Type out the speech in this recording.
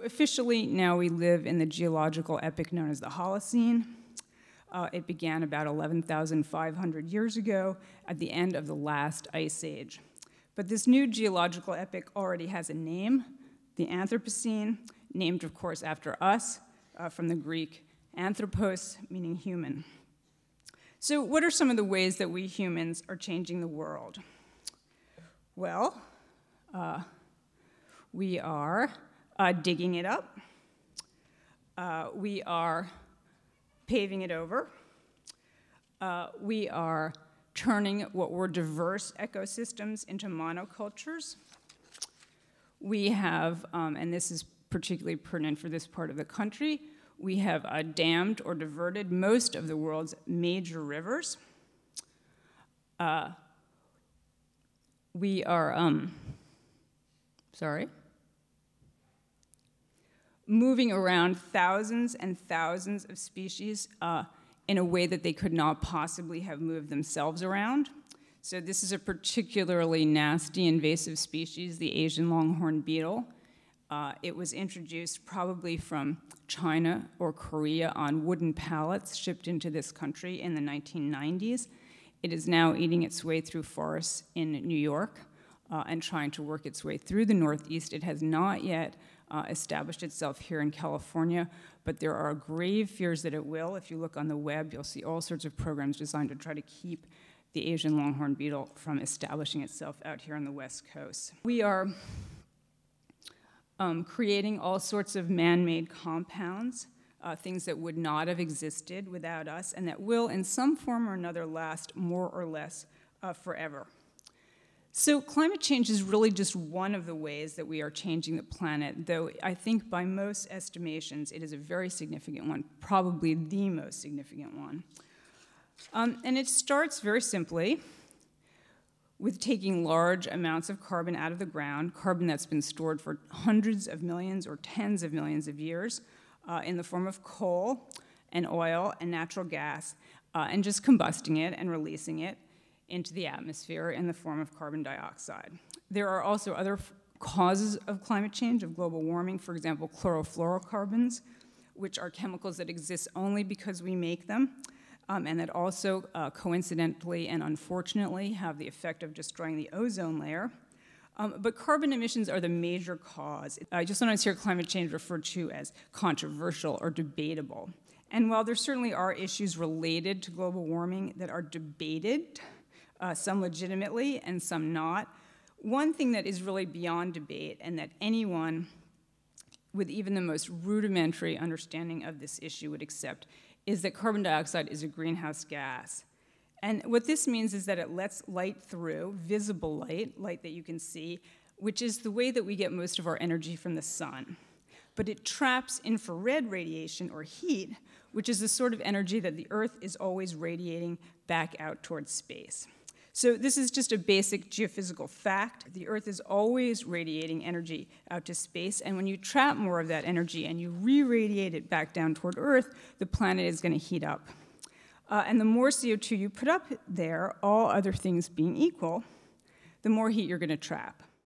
Officially, now we live in the geological epoch known as the Holocene. It began about 11,500 years ago at the end of the last ice age. But this new geological epoch already has a name, the Anthropocene, named, of course, after us, from the Greek anthropos, meaning human. So what are some of the ways that we humans are changing the world? Well, we are digging it up. We are paving it over. We are turning what were diverse ecosystems into monocultures. We have, and this is particularly pertinent for this part of the country, we have dammed or diverted most of the world's major rivers. We are, moving around thousands and thousands of species in a way that they could not possibly have moved themselves around. So this is a particularly nasty invasive species, the Asian longhorn beetle. It was introduced probably from China or Korea on wooden pallets shipped into this country in the 1990s. It is now eating its way through forests in New York and trying to work its way through the Northeast. It has not yet established itself here in California, but there are grave fears that it will. If you look on the web, you'll see all sorts of programs designed to try to keep the Asian longhorn beetle from establishing itself out here on the West Coast. We are creating all sorts of man-made compounds, things that would not have existed without us, and that will, in some form or another, last more or less forever. So climate change is really just one of the ways that we are changing the planet, though I think by most estimations it is a very significant one, probably the most significant one. And it starts very simply with taking large amounts of carbon out of the ground, carbon that's been stored for hundreds of millions or tens of millions of years in the form of coal and oil and natural gas, and just combusting it and releasing it into the atmosphere in the form of carbon dioxide. There are also other causes of climate change, of global warming, for example, chlorofluorocarbons, which are chemicals that exist only because we make them, and that also coincidentally and unfortunately have the effect of destroying the ozone layer. But carbon emissions are the major cause. I just sometimes hear climate change referred to as controversial or debatable. And while there certainly are issues related to global warming that are debated, some legitimately and some not, one thing that is really beyond debate and that anyone with even the most rudimentary understanding of this issue would accept is that carbon dioxide is a greenhouse gas. And what this means is that it lets light through, visible light, light that you can see, which is the way that we get most of our energy from the sun. But it traps infrared radiation or heat, which is the sort of energy that the Earth is always radiating back out towards space. So this is just a basic geophysical fact. The Earth is always radiating energy out to space, and when you trap more of that energy and you re-radiate it back down toward Earth, the planet is going to heat up. And the more CO2 you put up there, all other things being equal, the more heat you're going to trap.